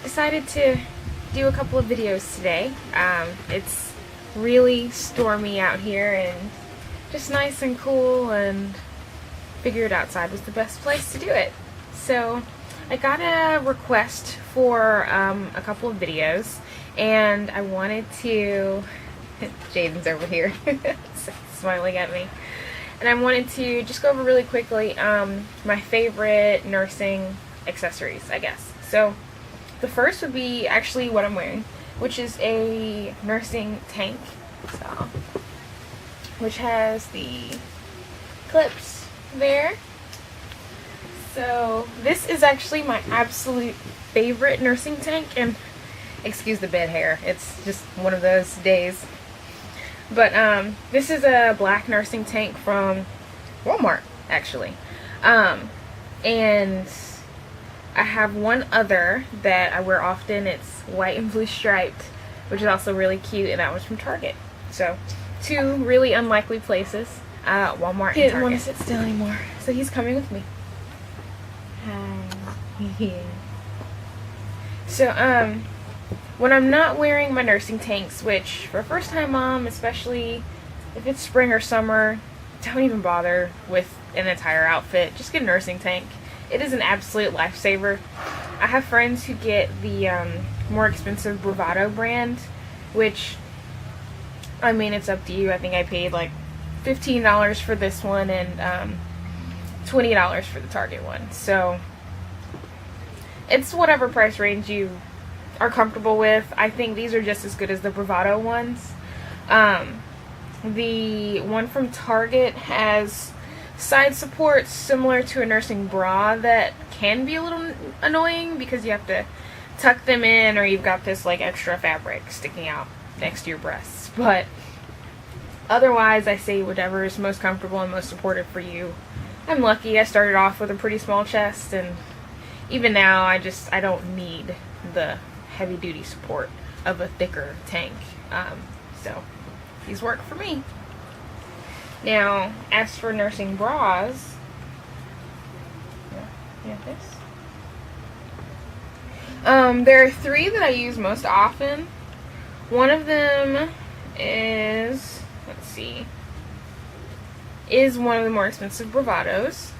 decided to do a couple of videos today. It's really stormy out here and just nice and cool, and figured outside was the best place to do it. So I got a request for a couple of videos, and I wanted to Jaden's over here smiling at me, and I wanted to just go over really quickly my favorite nursing accessories, I guess. So the first would be actually what I'm wearing, which is a nursing tank style, which has the clips there. So this is actually my absolute favorite nursing tank, and excuse the bed hair, it's just one of those days. But this is a black nursing tank from Walmart, actually. And I have one other that I wear often. It's white and blue striped, which is also really cute, and that was from Target. So two really unlikely places, Walmart and Target. He didn't want to sit still anymore, so he's coming with me. Hi. So when I'm not wearing my nursing tanks, which for a first time mom, especially if it's spring or summer, don't even bother with an entire outfit. Just get a nursing tank. It is an absolute lifesaver. I have friends who get the more expensive Bravado brand, which, I mean, it's up to you. I think I paid like $15 for this one and $20 for the Target one. So it's whatever price range you are comfortable with. I think these are just as good as the Bravado ones. The one from Target has side supports similar to a nursing bra that can be a little annoying because you have to tuck them in, or you've got this like extra fabric sticking out next to your breasts. But otherwise, I say whatever is most comfortable and most supportive for you. I'm lucky. I started off with a pretty small chest, and even now I don't need the heavy duty support of a thicker tank. So these work for me. Now, as for nursing bras, there are three that I use most often. One of them is, is one of the more expensive Bravados.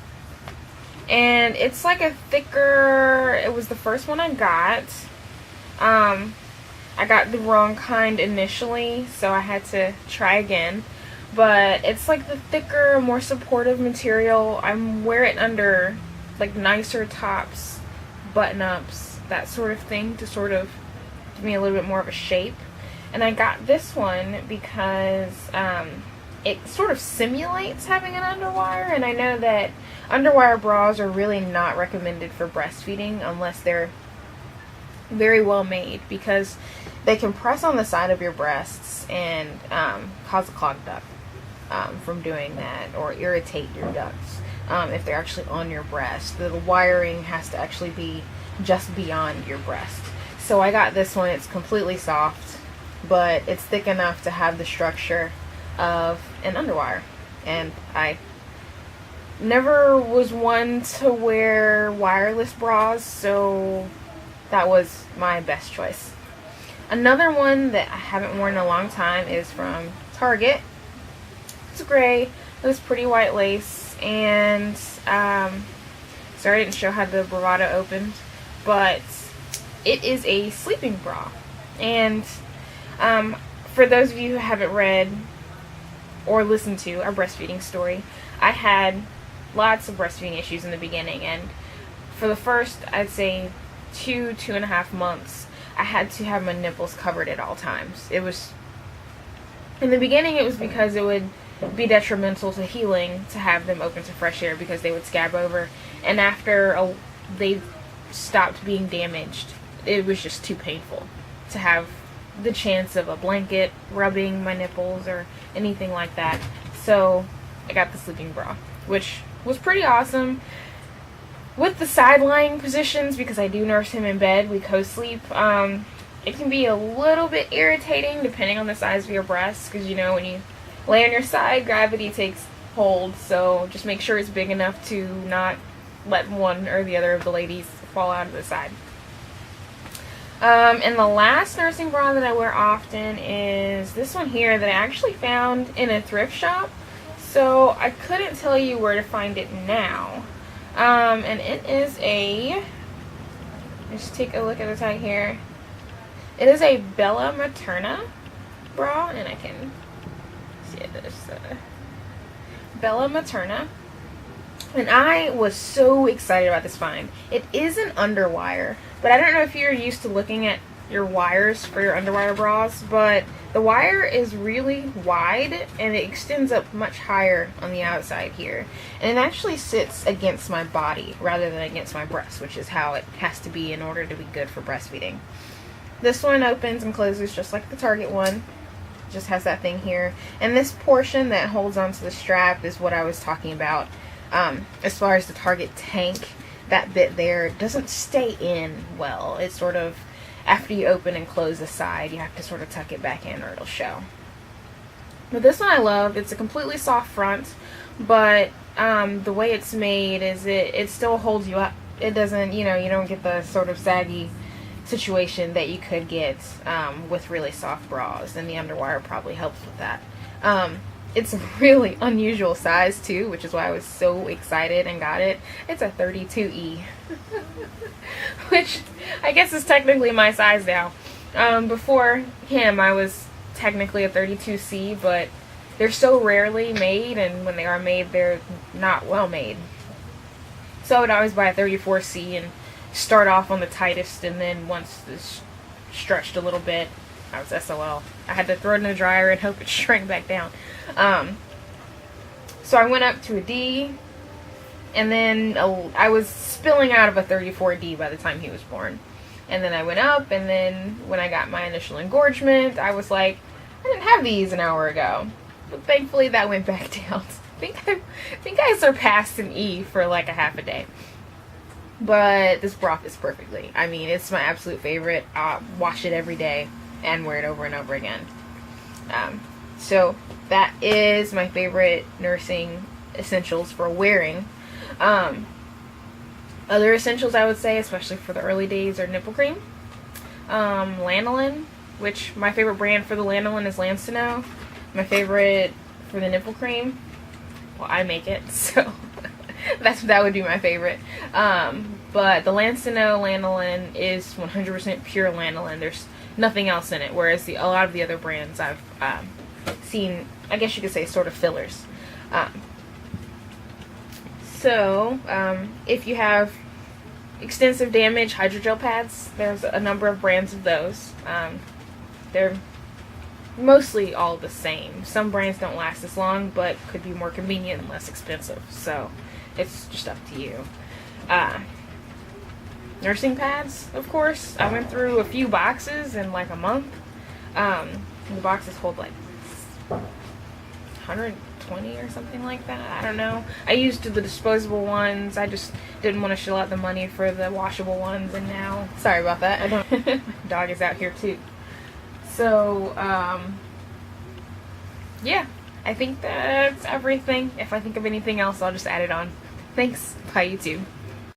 And it's like a thicker, it was the first one I got. I got the wrong kind initially, so I had to try again. But it's like the thicker, more supportive material. I wear it under like nicer tops, button-ups, that sort of thing, to sort of give me a little bit more of a shape. And I got this one because it sort of simulates having an underwire, and I know that underwire bras are really not recommended for breastfeeding unless they're very well made, because they can press on the side of your breasts and cause a clogged duct from doing that, or irritate your ducts if they're actually on your breast. The wiring has to actually be just beyond your breast. So I got this one. It's completely soft, but it's thick enough to have the structure of an underwire, and I never was one to wear wireless bras, so that was my best choice. Another one that I haven't worn in a long time is from Target. It's gray. It was pretty white lace, and sorry I didn't show how the Bravado opened, but it is a sleeping bra. And for those of you who haven't read or listened to our breastfeeding story, I had lots of breastfeeding issues in the beginning, and for the first, I'd say 2.5 months, I had to have my nipples covered at all times. It was, in the beginning, it was because it would be detrimental to healing to have them open to fresh air, because they would scab over, and after they stopped being damaged, it was just too painful to have the chance of a blanket rubbing my nipples or anything like that. So I got the sleeping bra, which was pretty awesome. With the side lying positions, because I do nurse him in bed, we co-sleep, it can be a little bit irritating depending on the size of your breasts, because you know when you lay on your side, gravity takes hold, so just make sure it's big enough to not let one or the other of the ladies fall out of the side. And the last nursing bra that I wear often is this one here that I actually found in a thrift shop. So I couldn't tell you where to find it now. And it is a, let's take a look at the tag here. It is a Bella Materna bra, and I can see it. There's Bella Materna. And I was so excited about this find. It is an underwire, but I don't know if you're used to looking at your wires for your underwire bras, but the wire is really wide and it extends up much higher on the outside here. And it actually sits against my body rather than against my breast, which is how it has to be in order to be good for breastfeeding. This one opens and closes just like the Target one. It just has that thing here. And this portion that holds onto the strap is what I was talking about. As far as the Target tank, that bit there doesn't stay in well. It's sort of, after you open and close the side, you have to sort of tuck it back in or it'll show. But this one I love. It's a completely soft front, but the way it's made is it still holds you up. It doesn't, you don't get the sort of saggy situation that you could get with really soft bras, and the underwire probably helps with that. It's a really unusual size too, which is why I was so excited and got it. It's a 32E, which I guess is technically my size now. Before him, I was technically a 32C, but they're so rarely made, and when they are made, they're not well made. So I would always buy a 34C and start off on the tightest, and then once it's stretched a little bit, I was SOL. I had to throw it in the dryer and hope it shrank back down. So I went up to a D, and then I was spilling out of a 34D by the time he was born. And then I went up, and then when I got my initial engorgement, I was like, I didn't have these an hour ago. But thankfully that went back down. I think I surpassed an E for like a half a day. But this bra fits perfectly. I mean, it's my absolute favorite. I wash it every day and wear it over and over again. So that is my favorite nursing essentials for wearing. Other essentials I would say, especially for the early days, are nipple cream, lanolin, which my favorite brand for the lanolin is Lansinoh. My favorite for the nipple cream, well, I make it, so that would be my favorite. But the Lansinoh Lanolin is 100% pure lanolin. There's nothing else in it, whereas a lot of the other brands I've seen, I guess you could say, sort of fillers. So if you have extensive damage hydrogel pads, there's a number of brands of those. They're mostly all the same. Some brands don't last as long, but could be more convenient and less expensive. So it's just up to you. Nursing pads, of course. I went through a few boxes in like a month. The boxes hold like 120 or something like that. I don't know. I used the disposable ones. I just didn't want to shell out the money for the washable ones, and now, sorry about that. I don't. My dog is out here too. So, yeah, I think that's everything. If I think of anything else, I'll just add it on. Thanks. Bye, YouTube.